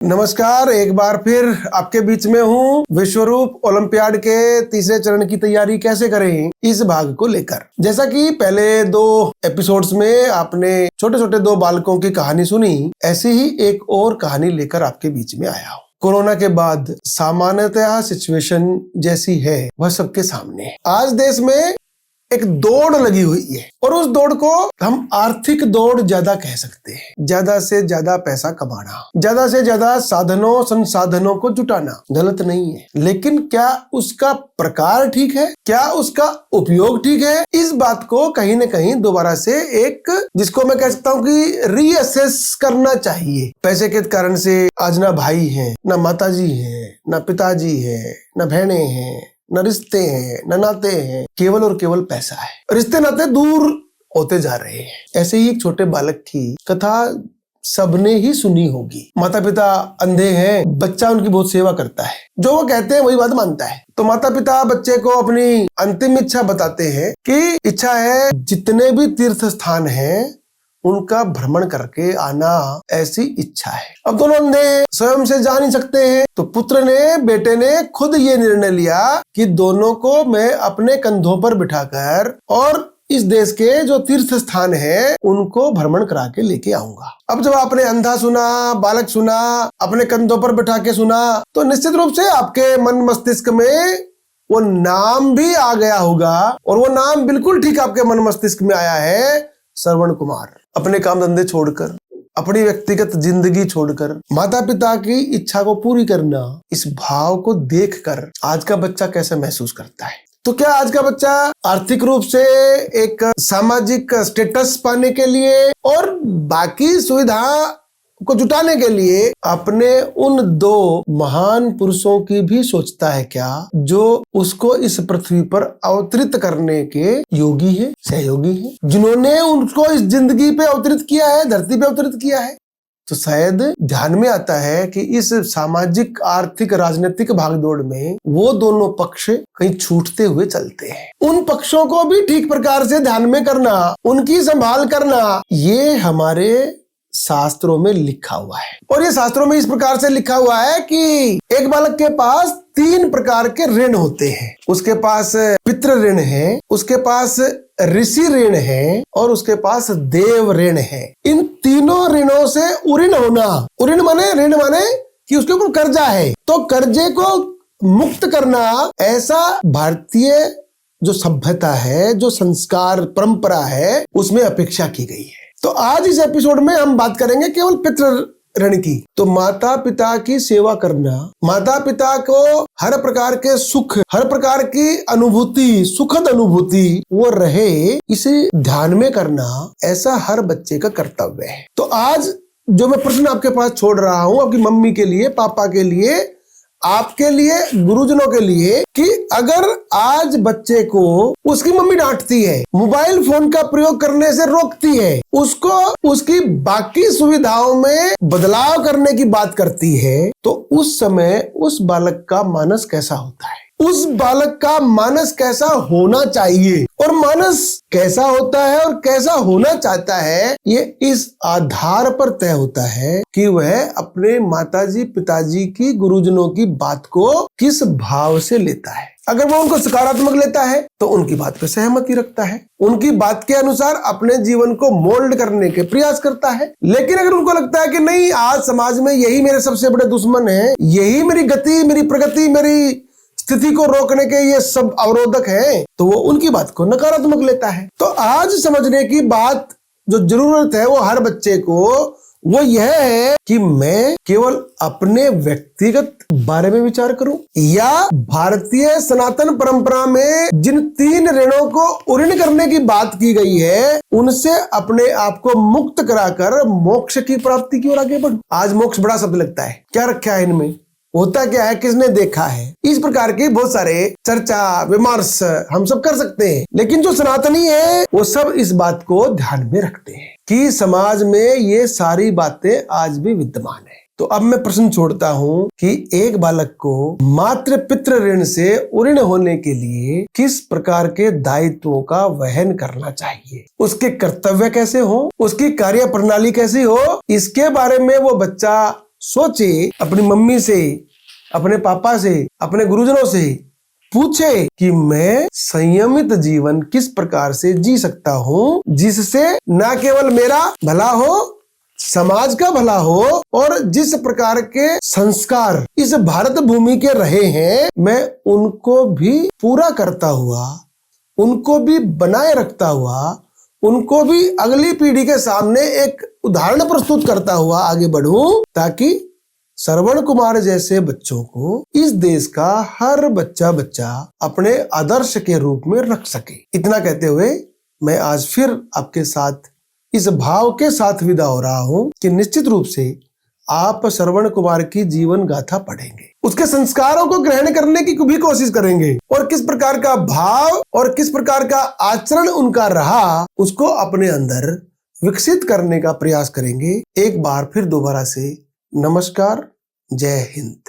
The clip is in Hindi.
नमस्कार, एक बार फिर आपके बीच में हूँ। विश्वरूप ओलंपियाड के तीसरे चरण की तैयारी कैसे करें, इस भाग को लेकर। जैसा कि पहले 2 एपिसोड्स में आपने छोटे छोटे 2 बालकों की कहानी सुनी, ऐसी ही एक और कहानी लेकर आपके बीच में आया हूँ। कोरोना के बाद सामान्यतः सिचुएशन जैसी है वह सबके सामने है। आज देश में एक दौड़ लगी हुई है और उस दौड़ को हम आर्थिक दौड़ ज्यादा कह सकते हैं। ज्यादा से ज्यादा पैसा कमाना, ज्यादा से ज्यादा साधनों संसाधनों को जुटाना गलत नहीं है, लेकिन क्या उसका प्रकार ठीक है, क्या उसका उपयोग ठीक है, इस बात को कहीं न कहीं दोबारा से एक, जिसको मैं कह सकता हूँ कि रीअसेस करना चाहिए। पैसे के कारण से आज ना भाई है, ना माताजी है, ना पिताजी है, ना बहने हैं, न रिश्ते हैं, न नाते हैं, केवल और केवल पैसा है। रिश्ते नाते दूर होते जा रहे हैं। ऐसे ही एक छोटे बालक की कथा सबने ही सुनी होगी। माता पिता अंधे हैं, बच्चा उनकी बहुत सेवा करता है, जो वो कहते हैं वही बात मानता है। तो माता पिता बच्चे को अपनी अंतिम इच्छा बताते हैं कि इच्छा है जितने भी तीर्थ स्थान हैं उनका भ्रमण करके आना, ऐसी इच्छा है। अब दोनों अंधे स्वयं से जा नहीं सकते हैं, तो पुत्र ने, बेटे ने खुद ये निर्णय लिया कि दोनों को मैं अपने कंधों पर बिठाकर और इस देश के जो तीर्थ स्थान है उनको भ्रमण करा के लेके आऊंगा। अब जब आपने अंधा सुना, बालक सुना, अपने कंधों पर बिठा के सुना, तो निश्चित रूप से आपके मन मस्तिष्क में वो नाम भी आ गया होगा, और वो नाम बिल्कुल ठीक आपके मन मस्तिष्क में आया है, श्रवण कुमार। अपने काम धंधे छोड़कर, अपनी व्यक्तिगत जिंदगी छोड़कर माता पिता की इच्छा को पूरी करना, इस भाव को देखकर आज का बच्चा कैसे महसूस करता है। तो क्या आज का बच्चा आर्थिक रूप से एक सामाजिक स्टेटस पाने के लिए और बाकी सुविधा को जुटाने के लिए अपने उन 2 महान पुरुषों की भी सोचता है क्या, जो उसको इस पृथ्वी पर अवतरित करने के योगी है, सहयोगी है, जिन्होंने उनको इस जिंदगी पे अवतरित किया है, धरती पे अवतरित किया है। तो शायद ध्यान में आता है कि इस सामाजिक, आर्थिक, राजनीतिक भागदौड़ में वो दोनों पक्ष कहीं छूटते हुए चलते हैं। उन पक्षों को भी ठीक प्रकार से ध्यान में करना, उनकी संभाल करना, ये हमारे शास्त्रों में लिखा हुआ है। और ये शास्त्रों में इस प्रकार से लिखा हुआ है कि एक बालक के पास 3 प्रकार के ऋण होते हैं। उसके पास पितृ ऋण है, उसके पास ऋषि ऋण है, और उसके पास देव ऋण है। इन तीनों ऋणों से उऋण होना, उऋण माने, ऋण माने कि उसके ऊपर कर्जा है, तो कर्जे को मुक्त करना, ऐसा भारतीय जो सभ्यता है, जो संस्कार परंपरा है, उसमें अपेक्षा की गई है। तो आज इस एपिसोड में हम बात करेंगे केवल पितृ ऋण की। तो माता पिता की सेवा करना, माता पिता को हर प्रकार के सुख, हर प्रकार की अनुभूति, सुखद अनुभूति वो रहे, इसे ध्यान में करना, ऐसा हर बच्चे का कर्तव्य है। तो आज जो मैं प्रश्न आपके पास छोड़ रहा हूं, आपकी मम्मी के लिए, पापा के लिए, आपके लिए, गुरुजनों के लिए, कि अगर आज बच्चे को उसकी मम्मी डांटती है, मोबाइल फोन का प्रयोग करने से रोकती है, उसको उसकी बाकी सुविधाओं में बदलाव करने की बात करती है, तो उस समय उस बालक का मानस कैसा होता है, उस बालक का मानस कैसा होना चाहिए, और मानस कैसा होता है और कैसा होना चाहता है, ये इस आधार पर तय होता है कि वह अपने माताजी, पिताजी की, गुरुजनों की बात को किस भाव से लेता है। अगर वो उनको सकारात्मक लेता है तो उनकी बात पे सहमति रखता है, उनकी बात के अनुसार अपने जीवन को मोल्ड करने के प्रयास करता है। लेकिन अगर उनको लगता है कि नहीं, आज समाज में यही मेरे सबसे बड़े दुश्मन है, यही मेरी गति, मेरी प्रगति, मेरी स्थिति को रोकने के ये सब अवरोधक हैं, तो वो उनकी बात को नकारात्मक लेता है। तो आज समझने की बात जो जरूरत है वो हर बच्चे को, वो यह है कि मैं केवल अपने व्यक्तिगत बारे में विचार करूं, या भारतीय सनातन परंपरा में जिन 3 ऋणों को उऋण करने की बात की गई है, उनसे अपने आप को मुक्त कराकर मोक्ष की प्राप्ति की ओर आगे बढ़ूं। आज मोक्ष बड़ा शब्द लगता है, क्या रखा है इनमें, होता क्या है, किसने देखा है, इस प्रकार के बहुत सारे चर्चा विमर्श हम सब कर सकते हैं। लेकिन जो सनातनी है वो सब इस बात को ध्यान में रखते हैं कि समाज में ये सारी बातें आज भी विद्यमान है। तो अब मैं प्रश्न छोड़ता हूं कि एक बालक को मात्र पितृ ऋण से उऋण होने के लिए किस प्रकार के दायित्वों का वहन करना चाहिए, उसके कर्तव्य कैसे हो, उसकी कार्य प्रणाली कैसी हो, इसके बारे में वो बच्चा सोचे, अपनी मम्मी से, अपने पापा से, अपने गुरुजनों से पूछे कि मैं संयमित जीवन किस प्रकार से जी सकता हूँ जिससे न केवल मेरा भला हो, समाज का भला हो, और जिस प्रकार के संस्कार इस भारत भूमि के रहे हैं मैं उनको भी पूरा करता हुआ, उनको भी बनाए रखता हुआ, उनको भी अगली पीढ़ी के सामने एक उदाहरण प्रस्तुत करता हुआ आगे बढ़ूं, ताकि श्रवण कुमार जैसे बच्चों को इस देश का हर बच्चा अपने आदर्श के रूप में रख सके। इतना कहते हुए मैं आज फिर आपके साथ इस भाव के साथ विदा हो रहा हूं कि निश्चित रूप से आप श्रवण कुमार की जीवन गाथा पढ़ेंगे, उसके संस्कारों को ग्रहण करने की भी कोशिश करेंगे, और किस प्रकार का भाव और किस प्रकार का आचरण उनका रहा उसको अपने अंदर विकसित करने का प्रयास करेंगे। एक बार फिर दोबारा से नमस्कार, जय हिंद।